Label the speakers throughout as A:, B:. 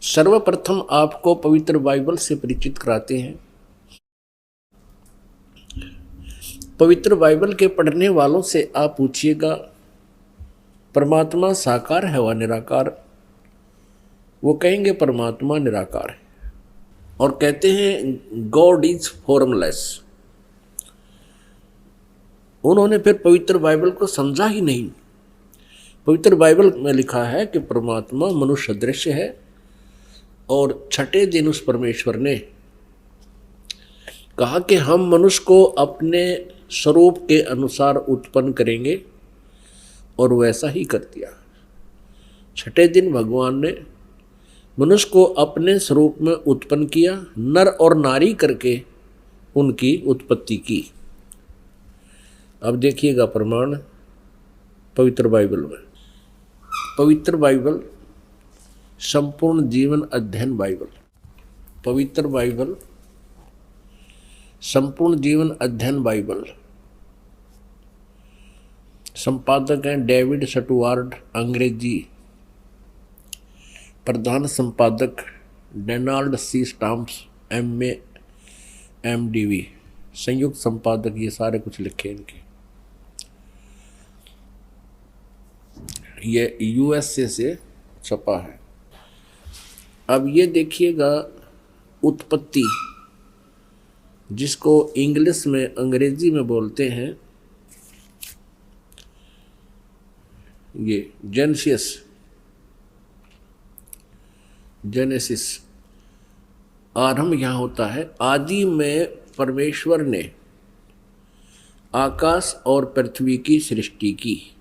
A: सर्वप्रथम आपको पवित्र बाइबल से परिचित कराते हैं। पवित्र बाइबल के पढ़ने वालों से आप पूछिएगा परमात्मा साकार है व निराकार? वो कहेंगे परमात्मा निराकार है और कहते हैं गॉड इज फॉर्मलेस। उन्होंने फिर पवित्र बाइबल को समझा ही नहीं। पवित्र बाइबल में लिखा है कि परमात्मा मनुष्य दृश्य है और छठे दिन उस परमेश्वर ने कहा कि हम मनुष्य को अपने स्वरूप के अनुसार उत्पन्न करेंगे और वैसा ही कर दिया। छठे दिन भगवान ने मनुष्य को अपने स्वरूप में उत्पन्न किया, नर और नारी करके उनकी उत्पत्ति की। अब देखिएगा प्रमाण पवित्र बाइबल में। पवित्र बाइबल संपूर्ण जीवन अध्ययन बाइबल। पवित्र बाइबल संपूर्ण जीवन अध्ययन बाइबल। संपादक हैं डेविड स्टुअर्ट, अंग्रेजी। प्रधान संपादक Donald C Stamps, MA MDV। संयुक्त संपादक ये सारे कुछ लिखे इनके। ये USA से छपा है। अब ये देखिएगा उत्पत्ति, जिसको इंग्लिश में अंग्रेजी में बोलते हैं ये जेनेसिस। आरंभ यहाँ होता है। आदि में परमेश्वर ने आकाश और पृथ्वी की सृष्टि की।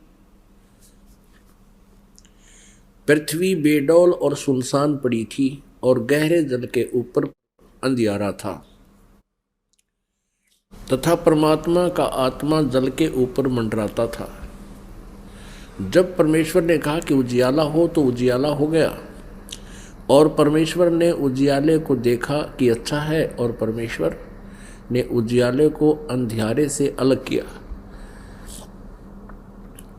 A: पृथ्वी बेडौल और सुनसान पड़ी थी और गहरे जल के ऊपर अंधियारा था तथा परमात्मा का आत्मा जल के ऊपर मंडराता था। जब परमेश्वर ने कहा कि उजियाला हो तो उजियाला हो गया और परमेश्वर ने उजियाले को देखा कि अच्छा है और परमेश्वर ने उजियाले को अंधियारे से अलग किया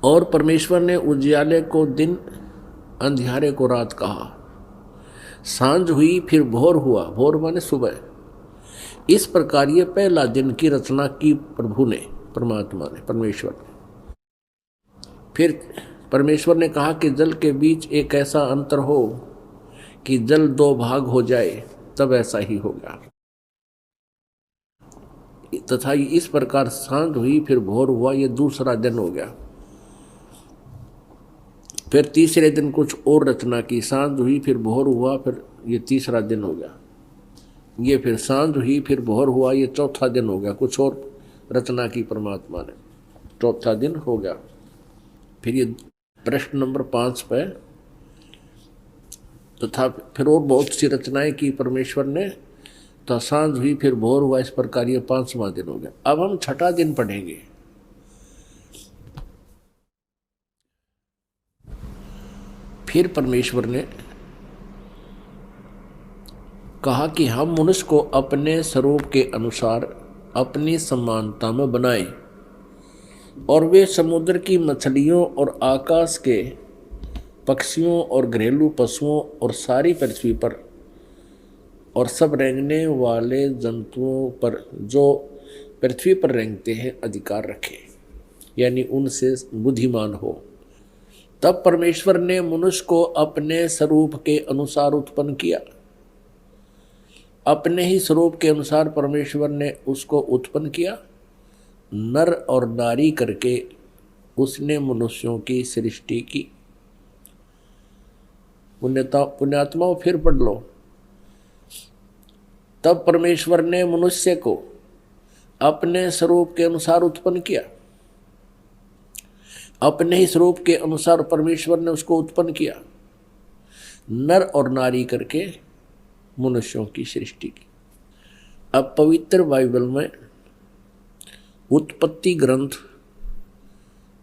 A: और परमेश्वर ने उजियाले को दिन, अंधियारे को रात कहा। सांझ हुई फिर भोर हुआ। भोर माने सुबह। इस प्रकार ये पहला दिन की रचना की प्रभु ने, परमात्मा ने, परमेश्वर ने। फिर परमेश्वर ने कहा कि जल के बीच एक ऐसा अंतर हो कि जल दो भाग हो जाए, तब ऐसा ही होगा। तथा इस प्रकार सांझ हुई फिर भोर हुआ, ये दूसरा दिन हो गया। फिर तीसरे दिन कुछ और रचना की। सांझ हुई फिर भोर हुआ, फिर ये तीसरा दिन हो गया। ये फिर सांझ हुई फिर भोर हुआ, ये चौथा दिन हो गया। कुछ और रचना की परमात्मा ने, चौथा दिन हो गया। फिर ये प्रश्न नंबर 5 पे तथा फिर और बहुत सी रचनाएं की परमेश्वर ने। तो सांझ हुई फिर भोर हुआ, इस प्रकार ये 5वां दिन हो गया। अब हम छठा दिन पढ़ेंगे। फिर परमेश्वर ने कहा कि हम मनुष्य को अपने स्वरूप के अनुसार अपनी समानता में बनाएं और वे समुद्र की मछलियों और आकाश के पक्षियों और घरेलू पशुओं और सारी पृथ्वी पर और सब रेंगने वाले जंतुओं पर जो पृथ्वी पर रेंगते हैं अधिकार रखें, यानी उनसे बुद्धिमान हो। तब परमेश्वर ने मनुष्य को अपने स्वरूप के अनुसार उत्पन्न किया। अपने ही स्वरूप के अनुसार परमेश्वर ने उसको उत्पन्न किया, नर और नारी करके उसने मनुष्यों की सृष्टि की। पुण्यात्माओं फिर पढ़ लो। तब परमेश्वर ने मनुष्य को अपने स्वरूप के अनुसार उत्पन्न किया। अपने ही स्वरूप के अनुसार परमेश्वर ने उसको उत्पन्न किया, नर और नारी करके मनुष्यों की सृष्टि की। अब पवित्र बाइबल में उत्पत्ति ग्रंथ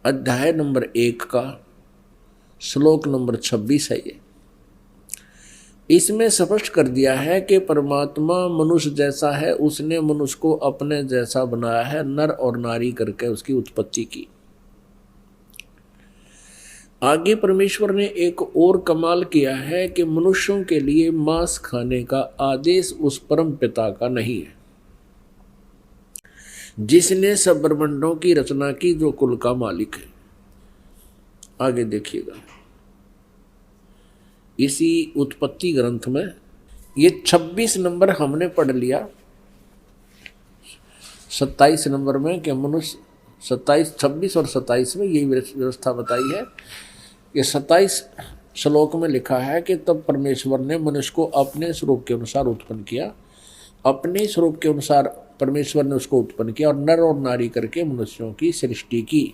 A: अध्याय नंबर 1 का श्लोक नंबर 26 है। ये इसमें स्पष्ट कर दिया है कि परमात्मा मनुष्य जैसा है, उसने मनुष्य को अपने जैसा बनाया है, नर और नारी करके उसकी उत्पत्ति की। आगे परमेश्वर ने एक और कमाल किया है कि मनुष्यों के लिए मांस खाने का आदेश उस परम पिता का नहीं है जिसने सब ब्रह्मांडों की रचना की, जो कुल का मालिक है। आगे देखिएगा इसी उत्पत्ति ग्रंथ में ये 26 नंबर हमने पढ़ लिया। 27 नंबर में कि मनुष्य 27, 26 और 27 में यही व्यवस्था बताई है। ये 27 श्लोक में लिखा है कि तब परमेश्वर ने मनुष्य को अपने स्वरूप के अनुसार उत्पन्न किया। अपने स्वरूप के अनुसार परमेश्वर ने उसको उत्पन्न किया और नर और नारी करके मनुष्यों की सृष्टि की।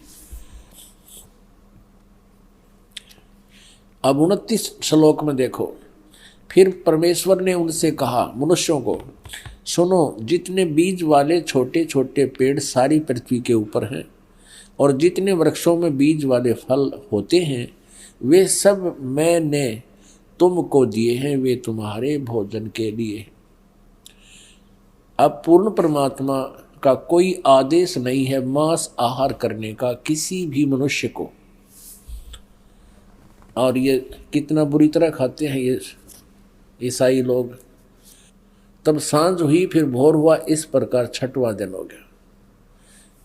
A: अब 29 श्लोक में देखो, फिर परमेश्वर ने उनसे कहा, मनुष्यों को सुनो, जितने बीज वाले छोटे छोटे पेड़ सारी पृथ्वी के ऊपर हैं और जितने वृक्षों में बीज वाले फल होते हैं, वे सब मैंने तुमको दिए हैं, वे तुम्हारे भोजन के लिए। अब पूर्ण परमात्मा का कोई आदेश नहीं है मांस आहार करने का किसी भी मनुष्य को। और ये कितना बुरी तरह खाते हैं ये ईसाई लोग। तब सांझ हुई, फिर भोर हुआ, इस प्रकार 6वां दिन हो गया।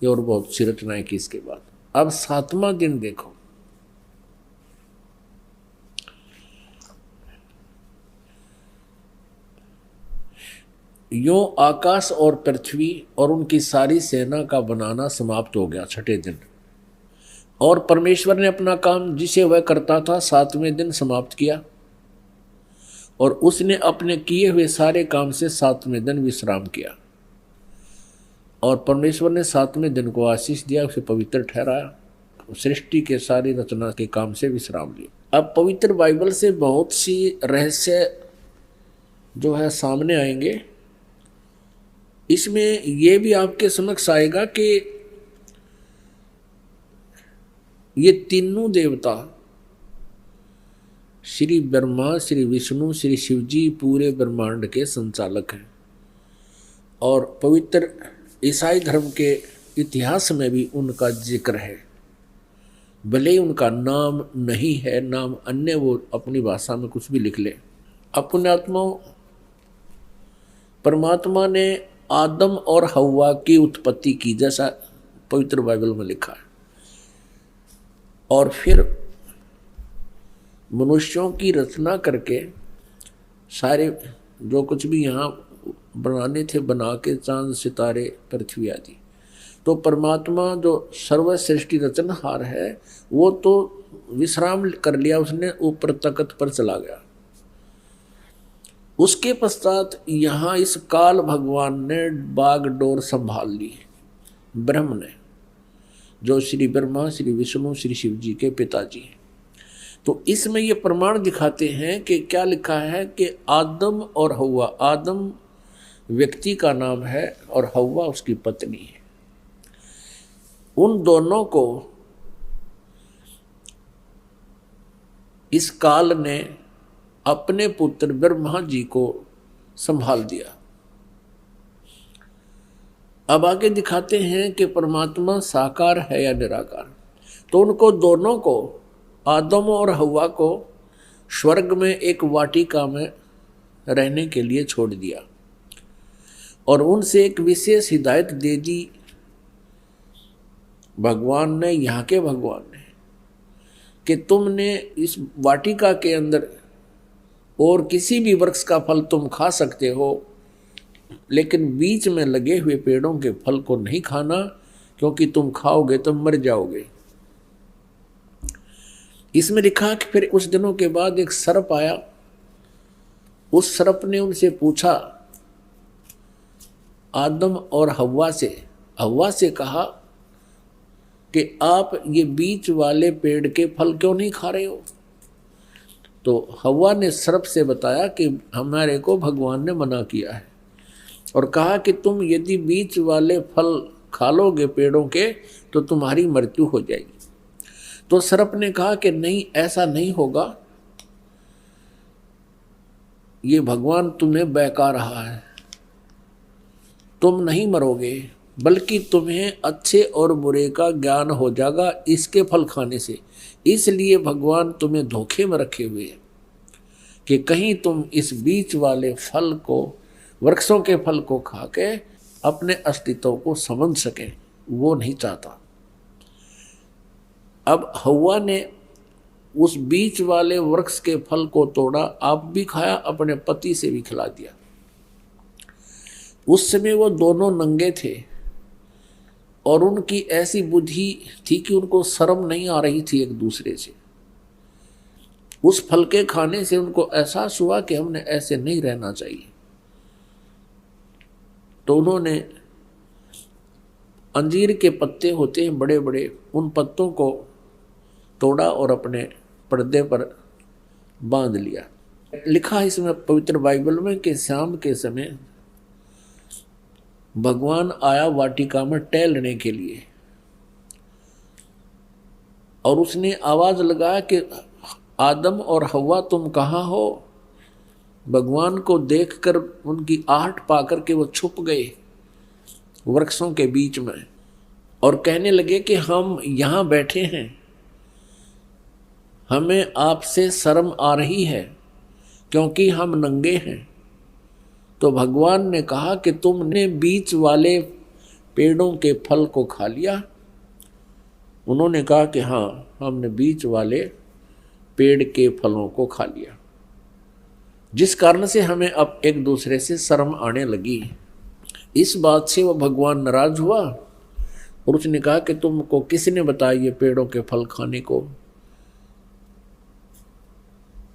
A: ये और बहुत सी रचनाएं की इसके बाद। अब 7वां दिन देखो, यो आकाश और पृथ्वी और उनकी सारी सेना का बनाना समाप्त हो गया 6ठे दिन। और परमेश्वर ने अपना काम जिसे वह करता था 7वें दिन समाप्त किया और उसने अपने किए हुए सारे काम से 7वें दिन विश्राम किया। और परमेश्वर ने 7वें दिन को आशीष दिया, उसे पवित्र ठहराया, सृष्टि के सारी रचना के काम से विश्राम लिया। अब पवित्र बाइबल से बहुत सी रहस्य जो है सामने आएंगे। इसमें यह भी आपके समक्ष आएगा कि ये तीनों देवता श्री ब्रह्मा, श्री विष्णु, श्री शिव जी पूरे ब्रह्मांड के संचालक हैं। और पवित्र ईसाई धर्म के इतिहास में भी उनका जिक्र है, भले ही उनका नाम नहीं है, नाम अन्य वो अपनी भाषा में कुछ भी लिख ले। अपने आत्मा परमात्मा ने आदम और हव्वा की उत्पत्ति की, जैसा पवित्र बाइबल में लिखा है। और फिर मनुष्यों की रचना करके सारे जो कुछ भी यहाँ बनाने थे बना के, चांद सितारे पृथ्वी आदि। तो परमात्मा जो सर्वश्रेष्ठी रचनहार है वो तो विश्राम कर लिया, उसने ऊपर तख्त पर चला गया। उसके पश्चात यहाँ इस काल भगवान ने बागडोर संभाल ली, ब्रह्म ने, जो श्री ब्रह्मा, श्री विष्णु, श्री शिव जी के पिताजी हैं। तो इसमें ये प्रमाण दिखाते हैं कि क्या लिखा है कि आदम और हव्वा, आदम व्यक्ति का नाम है और हव्वा उसकी पत्नी है। उन दोनों को इस काल ने अपने पुत्र ब्रह्मा जी को संभाल दिया। अब आगे दिखाते हैं कि परमात्मा साकार है या निराकार। तो उनको दोनों को, आदम और हव्वा को, स्वर्ग में एक वाटिका में रहने के लिए छोड़ दिया और उनसे एक विशेष हिदायत दे दी भगवान ने, यहाँ के भगवान ने, कि तुमने इस वाटिका के अंदर और किसी भी वृक्ष का फल तुम खा सकते हो, लेकिन बीच में लगे हुए पेड़ों के फल को नहीं खाना, क्योंकि तुम खाओगे तो मर जाओगे। इसमें लिखा कि फिर कुछ दिनों के बाद एक सर्प आया। उस सर्प ने उनसे पूछा, आदम और हव्वा से कहा कि आप ये बीच वाले पेड़ के फल क्यों नहीं खा रहे हो? तो हव्वा ने सर्प से बताया कि हमारे को भगवान ने मना किया है और कहा कि तुम यदि बीच वाले फल खा लोगे पेड़ों के तो तुम्हारी मृत्यु हो जाएगी। तो सर्प ने कहा कि नहीं, ऐसा नहीं होगा, ये भगवान तुम्हें बहका रहा है, तुम नहीं मरोगे, बल्कि तुम्हें अच्छे और बुरे का ज्ञान हो जाएगा इसके फल खाने से। इसलिए भगवान तुम्हें धोखे में रखे हुए हैं कि कहीं तुम इस बीच वाले फल को, वृक्षों के फल को खा के अपने अस्तित्व को समझ सके, वो नहीं चाहता। अब हव्वा ने उस बीच वाले वृक्ष के फल को तोड़ा, आप भी खाया, अपने पति से भी खिला दिया। उस समय वो दोनों नंगे थे और उनकी ऐसी बुद्धि थी कि उनको शर्म नहीं आ रही थी एक दूसरे से। उस फल के खाने से उनको एहसास हुआ कि हमने ऐसे नहीं रहना चाहिए। तो उन्होंने अंजीर के पत्ते होते हैं बड़े बड़े, उन पत्तों को तोड़ा और अपने पर्दे पर बांध लिया। लिखा है इसमें पवित्र बाइबल में कि शाम के समय भगवान आया वाटिका में टहलने के लिए और उसने आवाज लगाया कि आदम और हव्वा तुम कहाँ हो। भगवान को देखकर उनकी आहट पाकर के वो छुप गए वृक्षों के बीच में और कहने लगे कि हम यहाँ बैठे हैं, हमें आपसे शर्म आ रही है क्योंकि हम नंगे हैं। तो भगवान ने कहा कि तुमने बीच वाले पेड़ों के फल को खा लिया। उन्होंने कहा कि हाँ, हमने बीच वाले पेड़ के फलों को खा लिया, जिस कारण से हमें अब एक दूसरे से शर्म आने लगी। इस बात से वह भगवान नाराज हुआ और उसने कहा कि तुमको किसने बताया ये पेड़ों के फल खाने को।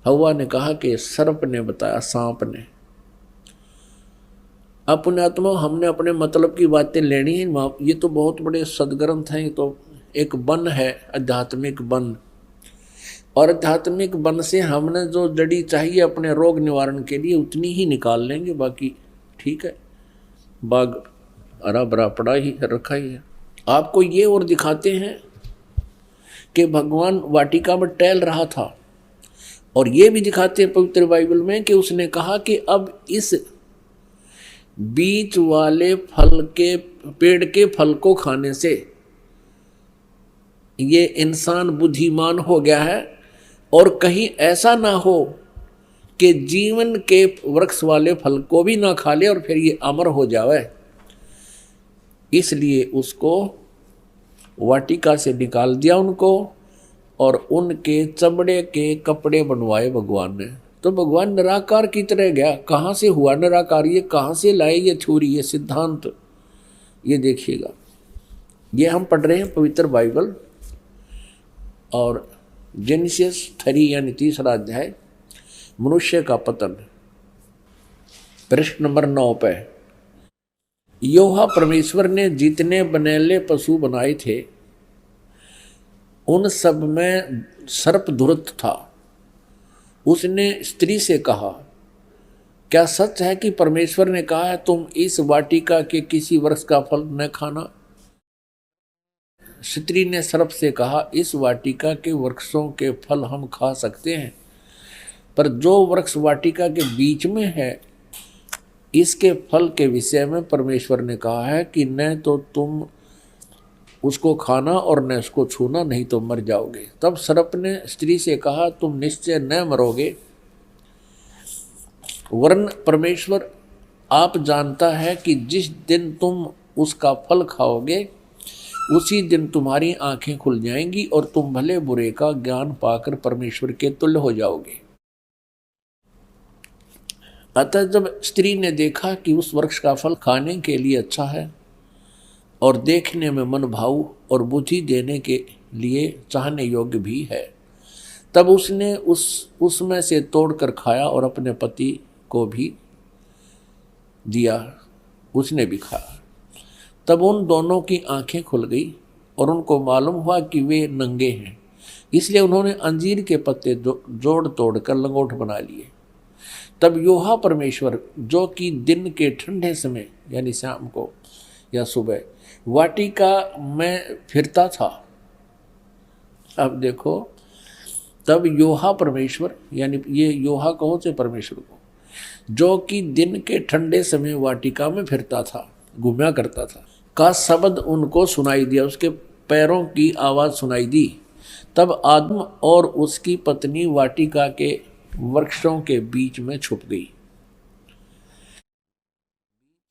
A: हव्वा ने कहा कि सर्प ने बताया, सांप ने। अपने आत्मा हमने अपने मतलब की बातें लेनी है। ये तो बहुत बड़े सदग्रंथ हैं, ये तो एक वन है, आध्यात्मिक वन, और आध्यात्मिक वन से हमने जो जड़ी चाहिए अपने रोग निवारण के लिए उतनी ही निकाल लेंगे, बाकी ठीक है, बाग हरा भरा पड़ा ही रखा ही है। आपको ये और दिखाते हैं कि भगवान वाटिका में टहल रहा था, और ये भी दिखाते हैं पवित्र बाइबल में कि उसने कहा कि अब इस बीच वाले फल के पेड़ के फल को खाने से ये इंसान बुद्धिमान हो गया है, और कहीं ऐसा ना हो कि जीवन के वृक्ष वाले फल को भी ना खा ले और फिर ये अमर हो जावे। इसलिए उसको वाटिका से निकाल दिया उनको, और उनके चमड़े के कपड़े बनवाए भगवान ने। तो भगवान निराकार की तरह गया। कहाँ से हुआ निराकार, ये कहाँ से लाए ये थ्योरी, ये सिद्धांत, ये देखिएगा। ये हम पढ़ रहे हैं पवित्र बाइबल, और जेनेसिस 3 यानी 3रा अध्याय, मनुष्य का पतन, पृष्ठ नंबर 9 पे। यहोवा परमेश्वर ने जितने बनेले पशु बनाए थे उन सब में सर्प धूर्त था। उसने स्त्री से कहा, क्या सच है कि परमेश्वर ने कहा है तुम इस वाटिका के किसी वृक्ष का फल न खाना? स्त्री ने सर्प से कहा, इस वाटिका के वृक्षों के फल हम खा सकते हैं, पर जो वृक्ष वाटिका के बीच में है इसके फल के विषय में परमेश्वर ने कहा है कि न तो तुम उसको खाना और न उसको छूना, नहीं तो मर जाओगे। तब सर्प ने स्त्री से कहा, तुम निश्चय न मरोगे, वरन परमेश्वर आप जानता है कि जिस दिन तुम उसका फल खाओगे उसी दिन तुम्हारी आंखें खुल जाएंगी और तुम भले बुरे का ज्ञान पाकर परमेश्वर के तुल्य हो जाओगे। अतः जब स्त्री ने देखा कि उस वृक्ष का फल खाने के लिए अच्छा है और देखने में मन भाऊ और बुद्धि देने के लिए चाहने योग्य भी है, तब उसने उसमें से तोड़कर खाया और अपने पति को भी दिया, उसने भी खाया। तब उन दोनों की आंखें खुल गई और उनको मालूम हुआ कि वे नंगे हैं, इसलिए उन्होंने अंजीर के पत्ते जोड़ तोड़ कर लंगोट बना लिए। तब यहोवा परमेश्वर, जो कि दिन के ठंडे समय यानी शाम को या सुबह वाटिका में फिरता था, अब देखो, तब यहोवा परमेश्वर, यानी ये यहोवा कहो से परमेश्वर को, जो कि दिन के ठंडे समय वाटिका में फिरता था, घूमया करता था, का शब्द उनको सुनाई दिया, उसके पैरों की आवाज़ सुनाई दी। तब आदम और उसकी पत्नी वाटिका के वृक्षों के बीच में छुप गई।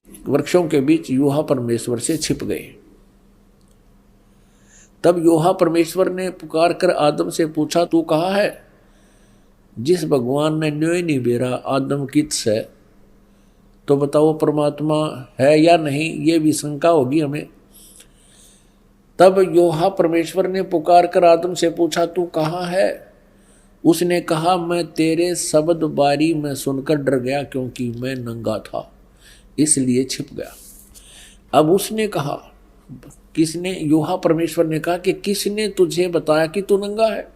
A: वृक्षों के बीच यूहा परमेश्वर से छिप गए। तब यूहा परमेश्वर ने पुकार कर आदम से पूछा, तू कहाँ है? जिस भगवान ने न्योय नहीं बेरा आदम किस है, तो बताओ परमात्मा है या नहीं, ये भी शंका होगी हमें। तब यूहा परमेश्वर ने पुकार कर आदम से पूछा, तू कहाँ है? उसने कहा, मैं तेरे शब्द बारी में सुनकर डर गया, क्योंकि मैं नंगा था इसलिए छिप गया। अब उसने कहा, किसने? यूहा परमेश्वर ने कहा कि किसने तुझे बताया कि तू नंगा है?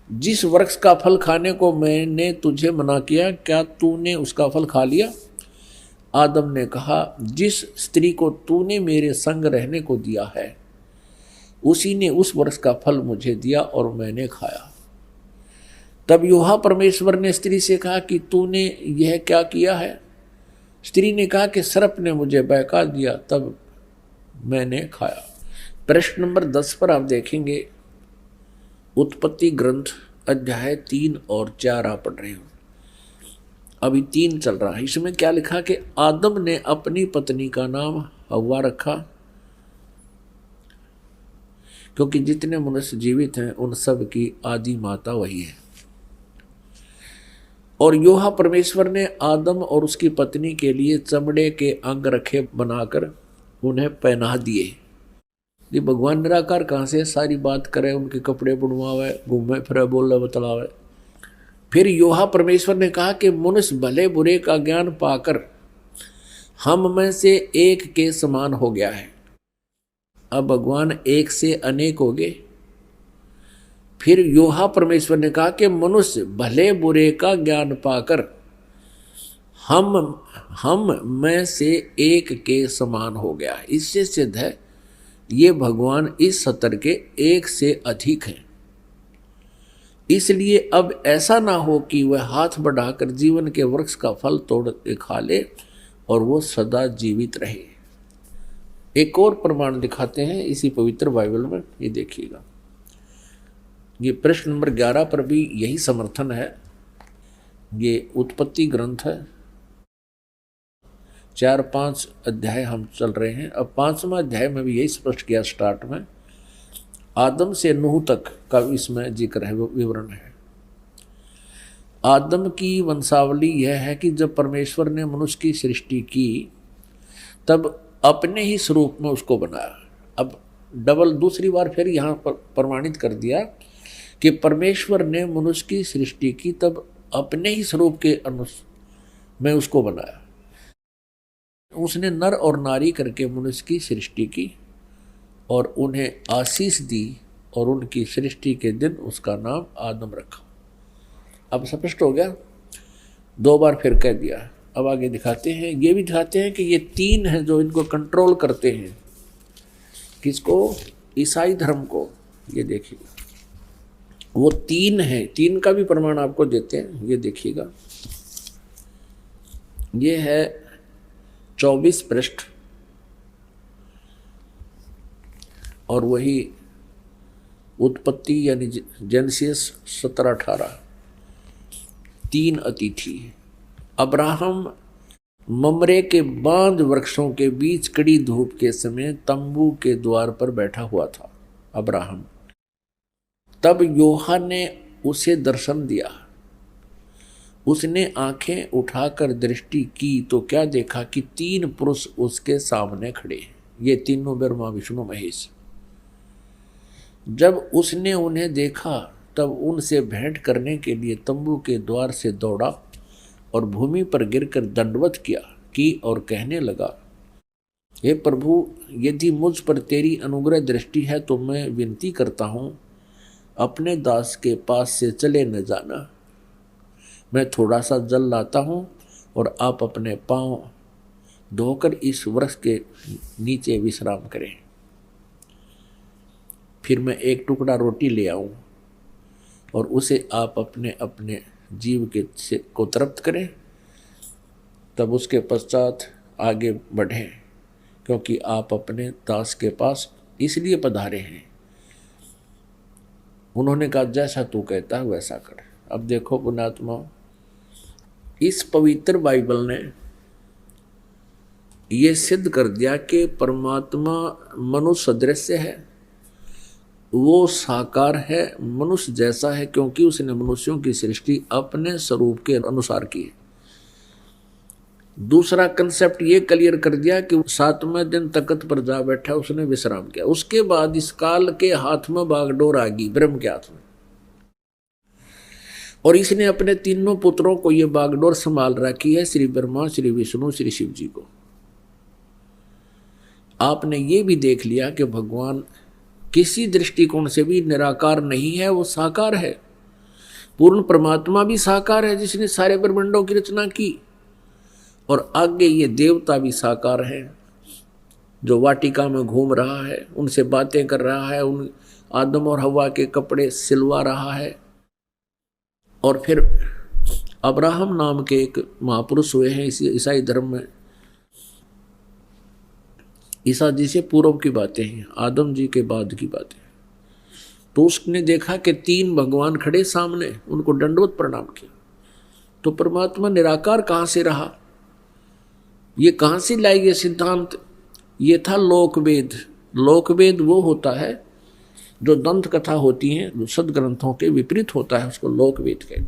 A: जिस वृक्ष का फल खाने को मैंने तुझे मना किया, क्या तूने उसका फल खा लिया? आदम ने कहा, जिस स्त्री को तूने मेरे संग रहने को दिया है, उसी ने उस वृक्ष का फल मुझे दिया और मैंने खाया। तब यूहा परमेश्वर ने स्त्री से कहा कि तूने यह क्या किया है? स्त्री ने कहा कि सर्प ने मुझे बहका दिया, तब मैंने खाया। प्रश्न नंबर 10 पर आप देखेंगे, उत्पत्ति ग्रंथ अध्याय 3 और 4 आप पढ़ रहे हो, अभी 3 चल रहा है। इसमें क्या लिखा कि आदम ने अपनी पत्नी का नाम हव्वा रखा, क्योंकि जितने मनुष्य जीवित हैं उन सब की आदि माता वही है। और यूहा परमेश्वर ने आदम और उसकी पत्नी के लिए चमड़े के अंग रखे बनाकर उन्हें पहना दिए। ये भगवान निराकार कहाँ से सारी बात करे, उनके कपड़े बुनवावे, घूमे फिरे, बोले बतलावे। फिर यूहा परमेश्वर ने कहा कि मनुष्य भले बुरे का ज्ञान पाकर हम में से एक के समान हो गया है। अब भगवान एक से अनेक हो गए। फिर यूहा परमेश्वर ने कहा कि मनुष्य भले बुरे का ज्ञान पाकर हम में से एक के समान हो गया। इससे सिद्ध है ये भगवान इस सतर के एक से अधिक हैं। इसलिए अब ऐसा ना हो कि वह हाथ बढ़ाकर जीवन के वृक्ष का फल तोड़ के खा ले और वो सदा जीवित रहे। एक और प्रमाण दिखाते हैं इसी पवित्र बाइबल में, ये देखिएगा। ये प्रश्न नंबर 11 पर भी यही समर्थन है। ये उत्पत्ति ग्रंथ है, 4-5 अध्याय हम चल रहे हैं। अब 5वां अध्याय में भी यही स्पष्ट किया स्टार्ट में, आदम से नूह तक का इसमें जिक्र है, विवरण है। आदम की वंशावली यह है कि जब परमेश्वर ने मनुष्य की सृष्टि की तब अपने ही स्वरूप में उसको बनाया। अब डबल दूसरी बार फिर यहाँ पर प्रमाणित कर दिया कि परमेश्वर ने मनुष्य की सृष्टि की तब अपने ही स्वरूप के में उसको बनाया। उसने नर और नारी करके मनुष्य की सृष्टि की और उन्हें आशीष दी और उनकी सृष्टि के दिन उसका नाम आदम रखा। अब स्पष्ट हो गया, 2 बार फिर कह दिया। अब आगे दिखाते हैं, ये भी दिखाते हैं कि ये 3 हैं जो इनको कंट्रोल करते हैं। किसको? ईसाई धर्म को। ये देखिएगा, वो 3 हैं, 3 का भी प्रमाण आपको देते हैं। ये देखिएगा, ये है 24 पृष्ठ और वही उत्पत्ति यानी जेनेसिस 17-18। 3 अतिथि। अब्राहम ममरे के बांज वृक्षों के बीच कड़ी धूप के समय तंबू के द्वार पर बैठा हुआ था अब्राहम। तब यूहा ने उसे दर्शन दिया। उसने आंखें उठाकर दृष्टि की तो क्या देखा कि 3 पुरुष उसके सामने खड़े। ये तीनों ब्रह्मा विष्णु महेश। जब उसने उन्हें देखा तब उनसे भेंट करने के लिए तंबू के द्वार से दौड़ा और भूमि पर गिरकर दंडवत किया की और कहने लगा, हे प्रभु, यदि मुझ पर तेरी अनुग्रह दृष्टि है तो मैं विनती करता हूँ, अपने दास के पास से चले न जाना। मैं थोड़ा सा जल लाता हूँ और आप अपने पाँव धोकर इस वृक्ष के नीचे विश्राम करें। फिर मैं एक टुकड़ा रोटी ले आऊँ और उसे आप अपने अपने जीव के को तृप्त करें, तब उसके पश्चात आगे बढ़ें, क्योंकि आप अपने दास के पास इसलिए पधारे हैं। उन्होंने कहा जैसा तू कहता है वैसा कर। अब देखो पुण्यात्मा, इस पवित्र बाइबल ने ये सिद्ध कर दिया कि परमात्मा मनुष्य सदृश है, वो साकार है, मनुष्य जैसा है, क्योंकि उसने मनुष्यों की सृष्टि अपने स्वरूप के अनुसार की है। दूसरा कंसेप्ट ये क्लियर कर दिया कि 7वें दिन तख्त पर जा बैठा, उसने विश्राम किया। उसके बाद इस काल के हाथ में बागडोर आ गई, ब्रह्म के हाथ में, और इसने अपने तीनों पुत्रों को ये बागडोर संभाल रखी है, श्री ब्रह्मा, श्री विष्णु, श्री शिव जी को। आपने ये भी देख लिया कि भगवान किसी दृष्टिकोण से भी निराकार नहीं है, वो साकार है। पूर्ण परमात्मा भी साकार है जिसने सारे ब्रह्मांडों की रचना की, और आगे ये देवता भी साकार है जो वाटिका में घूम रहा है, उनसे बातें कर रहा है, उन आदम और हवा के कपड़े सिलवा रहा है। और फिर अब्राहम नाम के एक महापुरुष हुए हैं इसी ईसाई धर्म में। ईसा जी से पूर्व की बातें हैं, आदम जी के बाद की बातें। तो उसने देखा कि 3 भगवान खड़े सामने, उनको दंडवत प्रणाम किया। तो परमात्मा निराकार कहाँ से रहा, ये कहाँ से लाई ये सिद्धांत? ये था लोकवेद। लोकवेद वो होता है जो दंत कथा होती है, जो सदग्रंथों के विपरीत होता है, उसको लोकवेद कहते हैं।